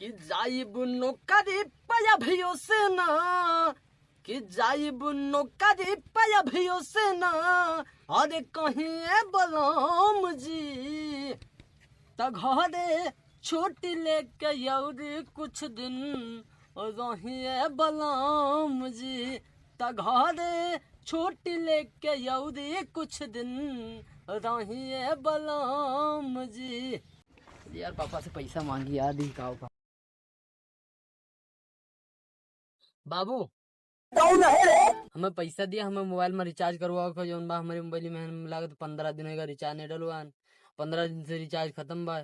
कि जाइब नौकरी पाया भयो से ना, कि जाइब नौकरी पाया भयो से ना, अरे कहीं बलम जी त घरे छुट्टी लेके यौरी कुछ दिन रहिए बलम जी, त घरे छुट्टी लेके यौरी कुछ दिन रहिए बलम जी। यार पापा से पैसा मांगी याद ही का बाबू हमें पैसा दिया, हमें मोबाइल में रिचार्ज करवाओ का जोन बा हमारे मोबाइल में लागत 15 दिन का रिचार्ज नहीं डलवान, 15 दिन से रिचार्ज खत्म बा।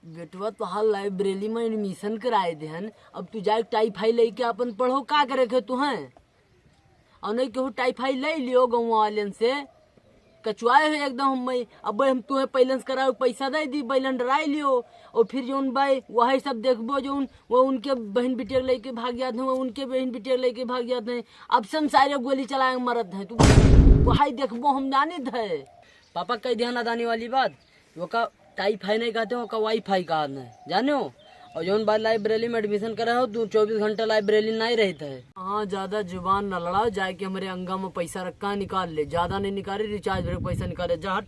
बेटवा तो हाल लाइब्रेरी में एडमिशन कराए थे हन, अब तू जाए टाइफाई लेके अपन पढ़ो का करे के तू हैं, और नहीं केहू टाइफाई ले लियो गाँव वाले से कचुआए है एकदम। हम तुम्हें पैलेंस कराओ पैसा दे दी बैलन डराई लियो, और फिर जोन भाई वही सब देखबो जो वो उनके बहन बिटिया लेके भाग जाते हैं, वो उनके बहन बिटिया लेके भाग जाते हैं, अब संसारे गोली चलाए मरद है। तू वही देखबो हम जाने थे पापा कई ध्यान अदानी वाली बात, वो का टाइफाई नहीं कहते, वो का वाईफाई का जाने हो। और जोन बात लाइब्रेरी में एडमिशन करा हो तू 24 घंटा लाइब्रेरी नहीं रहता है। हाँ ज्यादा जुबान न लड़ाओ, जाए के हमारे अंगा में पैसा रखा निकाल ले, ज्यादा नहीं निकाले रिचार्ज भरे पैसा निकाले जा।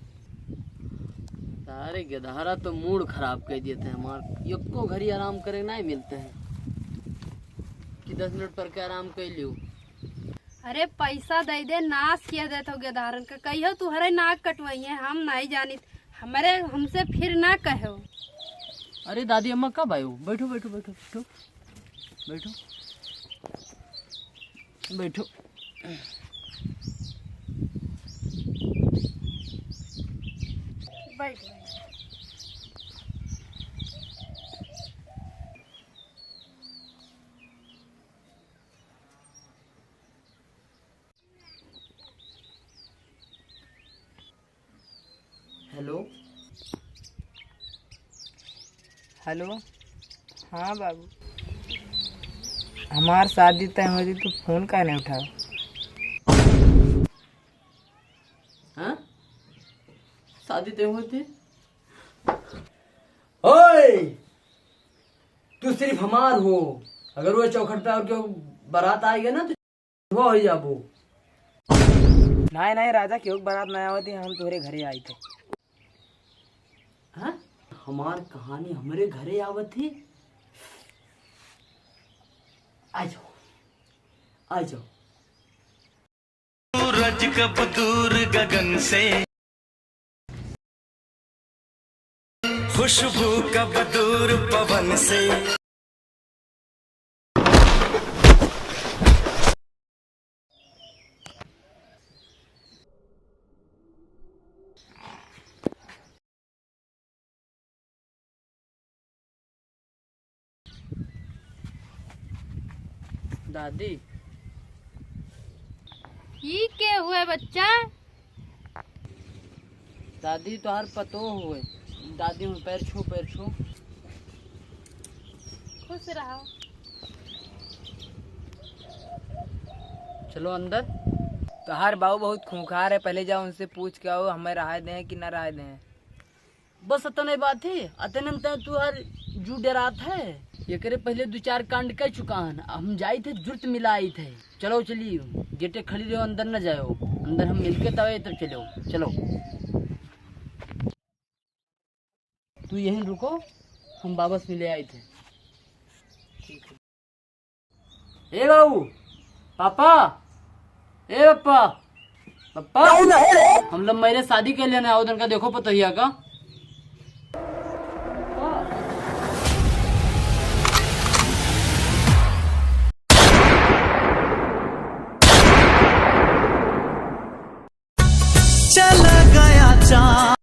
सारे गधारा तो मूड खराब कर देते हैं हमारे, एको घड़ी आराम करे नहीं मिलते हैं कि 10 मिनट पर के आराम कर लियो। अरे पैसा दे दे नाश किया देते हो गधारन का, कहियो तू हरे नाक कटवाई है हम नहीं जानी, हमारे हमसे फिर ना कहो। अरे दादी अम्मा कब आयो, बैठो बैठो बैठो बैठो बैठो बैठो। बैठ हेलो हेलो। हाँ बाबू, हमार शादी तय हो रही तो फोन का नहीं उठाओ। हाँ शादी तय होती, ओए तू सिर्फ हमार हो, अगर वो चौखट पे और क्यों बारात आएगा ना तो वो हो जाबो। नहीं नहीं राजा, क्यों बारात नहीं आवती, हम तुम्हारे घरे आई थे। हाँ हमार कहानी हमारे घरे आवत थी, आ जाओ आ जाओ। सूरज कब दूर गगन से, खुशबू कब दूर पवन से। दादी ये के हुए बच्चा? दादी तोहार पतो हुए, दादी में पैर छू पैर छू। खुश रहो। चलो अंदर। तोहार बाबू बहुत खूंखार है, पहले जाओ उनसे पूछ के आओ हमें राह दें कि न राह दें। बस अतने बात है, अतने में तू हर जू डरात है, ये करे पहले 2-4 कांड कर चुका है, हम जाए थे जुर्त मिलाई थे। चलो चलिए गेटे खड़ी रहो, अंदर न जाओ, अंदर हम मिलके तवे तब चलो चलो। तू यहीं रुको, हम वापस मिले आए थे। ए बाबू, पापा, ए पापा, पापा हम लोग मेरे शादी के लिए ना उधर का देखो पतोहिया का। चला गया चाँद